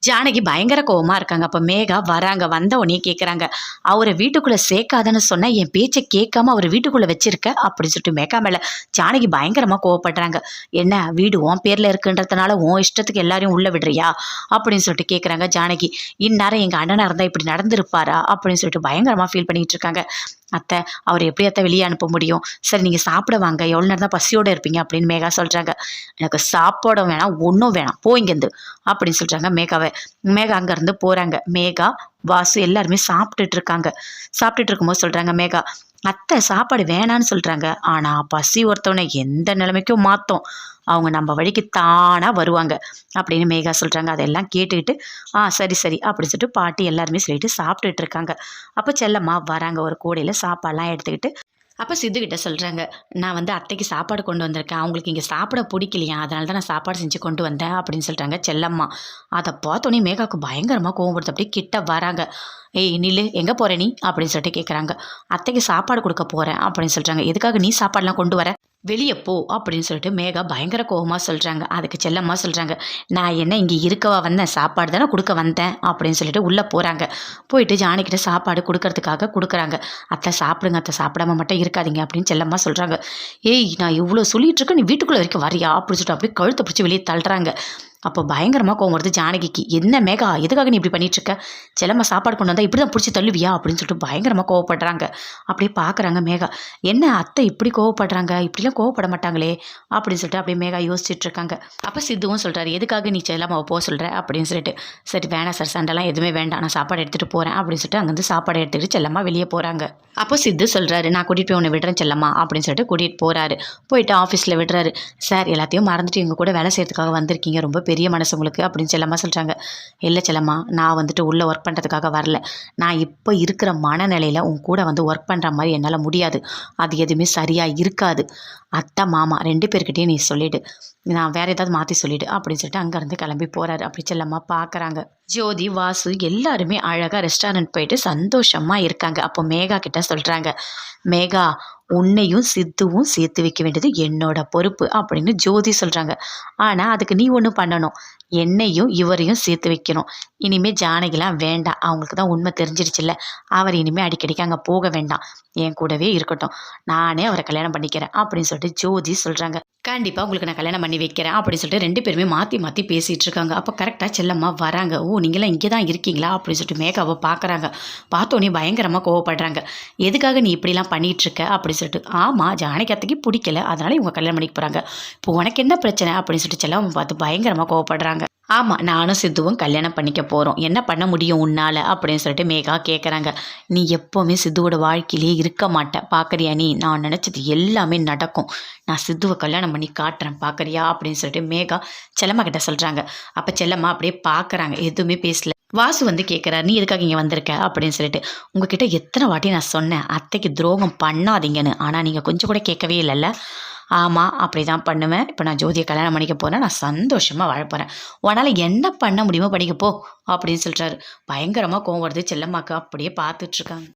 ஜானகி பயங்கர கோவமா இருக்காங்க. அப்ப மேகா வராங்க. வந்த உடனே கேட்குறாங்க, "அவர வீட்டுக்குள்ள சேர்க்காதன்னு சொன்னா, என் பேச்ச கேட்காம அவர வீட்டுக்குள்ள வச்சிருக்க" அப்படின்னு சொல்லிட்டு மேகா மேல ஜானகி பயங்கரமா கோவப்படுறாங்க. "என்ன வீடு உன் பேர்ல இருக்குன்றதுனால உன் இஷ்டத்துக்கு எல்லாரையும் உள்ள விடுறியா?" அப்படின்னு சொல்லிட்டு கேட்குறாங்க ஜானகி. "இந்நேரம் எங்க அண்ணனா இருந்தா இப்படி நடந்திருப்பாரா?" அப்படின்னு சொல்லிட்டு பயங்கரமா ஃபீல் பண்ணிட்டு இருக்காங்க. "அத்தை, அவர எப்படி அத்தை வெளிய அனுப்ப முடியும்? சரி நீங்க சாப்பிட வாங்க. எவ்வளோ நேரம் தான் பசியோட இருப்பீங்க?" அப்படின்னு மேகா சொல்றாங்க. "எனக்கு சாப்பாடும் வேணாம், ஒண்ணும் வேணாம். போ இங்கேருந்து" அப்படின்னு சொல்றாங்க மேகாவ. மேகா அங்கேருந்து போறாங்க. மேகா, வாசு எல்லாருமே சாப்பிட்டுட்டு இருக்காங்க. சாப்பிட்டுட்டு இருக்கும்போது சொல்றாங்க மேகா, "அத்தை சாப்பாடு வேணான்னு சொல்றாங்க. ஆனா பசி ஒருத்தவனை எந்த நிலைமைக்கும் மாத்தும். அவங்க நம்ம வழிக்கு தானா வருவாங்க" அப்படின்னு மேகா சொல்றாங்க. அதெல்லாம் கேட்டுக்கிட்டு, சரி சரி" அப்படின்னு சொல்லிட்டு பாட்டி எல்லாருமே சொல்லிட்டு சாப்பிட்டுட்டு இருக்காங்க. அப்ப செல்லம்மா வராங்க ஒரு கூடையில சாப்பாடுலாம் எடுத்துக்கிட்டு. அப்ப சித்துக்கிட்ட சொல்றாங்க, "நான் வந்து அத்தைக்கு சாப்பாடு கொண்டு வந்திருக்கேன். அவங்களுக்கு இங்க சாப்பிட புடிக்கலையாம். அதனால தான் நான் சாப்பாடு செஞ்சு கொண்டு வந்தேன்" அப்படின்னு சொல்றாங்க செல்லம்மா. அத பார்த்தோனே மேகாவுக்கு பயங்கரமா கோவம் வருது. அப்படியே கிட்ட வராங்க. "ஏய் நில்லு, எங்க போற நீ?" அப்படின்னு சொல்லிட்டு கேட்குறாங்க. "அத்தைக்கு சாப்பாடு குடுக்க போறேன்" அப்படின்னு சொல்றாங்க. "எதுக்காக நீ சாப்பாடுலாம் கொண்டு வர? வெளிய போ" அப்படின்னு சொல்லிட்டு மேகா பயங்கர கோவமா சொல்றாங்க. அதுக்கு செல்லம்மா சொல்றாங்க, "நான் என்ன இங்க இருக்கவா வந்தேன்? சாப்பாடு தானே குடுக்க வந்தேன்" அப்படின்னு சொல்லிட்டு உள்ள போறாங்க. போயிட்டு ஜானகிட்ட சாப்பாடு குடுக்கறதுக்காக குடுக்குறாங்க. "அத்தை சாப்பிடுங்க அத்தை, சாப்பிடாம மட்டும் இருக்காதீங்க" அப்படின்னு செல்லம்மா சொல்றாங்க. "ஏய் நான் இவ்ளோ சொல்லிட்டு இருக்கேன், நீ வீட்டுக்குள்ள வரைக்கும் வரியா?" அப்படின்னு சொல்லிட்டு அப்படியே கழுத்த பிடிச்சு வெளிய தள்ளுறாங்க. அப்போ பயங்கரமா கோவம் வருது ஜானகிக்கு. "என்ன மேகா, எதுக்காக நீ இப்படி பண்ணிட்டு இருக்க? செல்லம்மா சாப்பாடு கொண்டு வந்தா இப்படி தான் புடிச்சு தள்ளுவியா?" அப்படின்னு சொல்லிட்டு பயங்கரமா கோவப்படுறாங்க. அப்படியே பார்க்குறாங்க மேகா. "என்ன அத்தை இப்படி கோவப்படுறாங்க? இப்படிலாம் கோவப்பட மாட்டாங்களே!" அப்படின்னு சொல்லிட்டு அப்படியே மேகா யோசிச்சுட்டு இருக்காங்க. அப்ப சித்துவும் சொல்றாரு, "எதுக்காக நீ செல்லம்மாவ போ சொல்ற?" அப்படின்னு சொல்லிட்டு. "சரி வேணாம் சார், சண்டைலாம் எதுவுமே வேண்டாம். நான் சாப்பாடு எடுத்துட்டு போறேன்" அப்படின்னு சொல்லிட்டு அங்கேருந்து சாப்பாடு எடுத்துக்கிட்டு செல்லம்மா வெளிய போறாங்க. அப்போ சித்து சொல்றாரு, "நான் கூட்டிட்டு போய் உன்ன விடுறேன் செல்லம்மா" அப்படின்னு சொல்லிட்டு கூட்டிட்டு போறாரு. போயிட்டு ஆஃபீஸ்ல விடுறாரு. "சார் எல்லாத்தையும் மறந்துட்டு எங்க கூட வேலை செய்றதுக்காக வந்திருக்கீங்க. ரொம்ப பெரிய மனசு உங்களுக்கு" அப்படின்னு செல்லம்மா சொல்றாங்க. "இல்ல செல்லம்மா, நான் வந்துட்டு உள்ள ஒர்க் பண்றதுக்காக வரல. நான் இப்ப இருக்கிற மனநிலையில உன் கூட வந்து ஒர்க் பண்ற மாரி என்னால முடியாது. அது எதுவுமே சரியா இருக்காது. அத்தை, மாமா 2 பேர்கிட்டயும் நீ சொல்லிடு. நான் வேற ஏதாவது மாத்தி சொல்லிடு" அப்படின்னு சொல்லிட்டு அங்கேருந்து கிளம்பி போறாரு. அப்படி செல்லம்மா பார்க்குறாங்க. ஜோதி, வாசு எல்லாருமே அழகா ரெஸ்டாரண்ட் போயிட்டு சந்தோஷமா இருக்காங்க. அப்போ மேகா கிட்ட சொல்றாங்க, "மேகா, உன்னையும் சித்துவும் சேர்த்து வைக்க வேண்டியது என்னோட பொறுப்பு" அப்படின்னு ஜோதி சொல்றாங்க. "ஆனா அதுக்கு நீ ஒண்ணு பண்ணணும். என்னையும் இவரையும் சேர்த்து வைக்கணும். இனிமே ஜானகிலாம் வேண்டாம். அவங்களுக்கு தான் உண்மை தெரிஞ்சிருச்சுல்ல. அவர் இனிமே அடிக்கடிக்கு அங்க போக வேண்டாம். என் கூடவே இருக்கட்டும். நானே அவரை கல்யாணம் பண்ணிக்கிறேன்" அப்படின்னு சொல்லிட்டு ஜோதி சொல்றாங்க. "கண்டிப்பா உங்களுக்கு நான் கல்யாணம் பண்ணி வைக்கிறேன்" அப்படின்னு சொல்லிட்டு 2 பேருமே மாத்தி மாத்தி பேசிட்டு இருக்காங்க. அப்ப கரெக்ட்டா செல்லம்மா வராங்க. "ஓ! நீங்கலாம் இங்க தான் இருக்கீங்களா?" அப்படின்னு சொல்லிட்டு மேகாவ பார்க்குறாங்க. பார்த்தோனே பயங்கரமா கோவப்படுறாங்க. "எதுக்காக நீ இப்படிலாம் பண்ணிட்டு இருக்க?" அப்படின்னு சொல்லிட்டு. "ஆமா, ஜானகி அத்தைக்கு புடிக்கல. அதனால இவங்க கல்யாணம் பண்ணிக்க போறாங்க. இப்போ உனக்கு என்ன பிரச்சனை?" அப்படின்னு சொல்லிட்டு செல்லம்மா பார்த்து பயங்கரமா கோவப்படுறாங்க. "ஆமா, நானும் சித்துவும் கல்யாணம் பண்ணிக்க போறோம். என்ன பண்ண முடியும் உன்னால?" அப்படின்னு சொல்லிட்டு மேகா கேட்குறாங்க. "நீ எப்பவுமே சித்துவோட வாழ்க்கையிலேயே இருக்க மாட்ட. பார்க்குறியா நீ? நான் நினச்சது எல்லாமே நடக்கும். நான் சித்துவ கல்யாணம் பண்ணி காட்டுறேன், பார்க்குறியா?" அப்படின்னு சொல்லிட்டு மேகா செல்லம்மா கிட்ட சொல்றாங்க. அப்ப செல்லம்மா அப்படியே பார்க்குறாங்க. எதுவுமே பேசல. வாசு வந்து கேட்குறாரு, "நீ எதுக்காக இங்க வந்திருக்க?" அப்படின்னு சொல்லிட்டு. "உங்ககிட்ட எத்தனை வாட்டி நான் சொன்னேன், அத்தைக்கு துரோகம் பண்ணாதீங்கன்னு. ஆனா நீங்க கொஞ்சம் கூட கேட்கவே இல்லல்ல." "ஆமா, அப்படிதான் பண்ணுவேன். இப்ப நான் ஜோதிய கல்யாணம் பண்ணிக்க போறேன். நான் சந்தோஷமா வாழப் போறேன். உன்னால என்ன பண்ண முடியுமோ பண்ணிக்க போ" அப்படின்னு சொல்றாரு. பயங்கரமா கோவம் வருது செல்லம்மாக்கு. அப்படியே பார்த்துட்டு இருக்காங்க.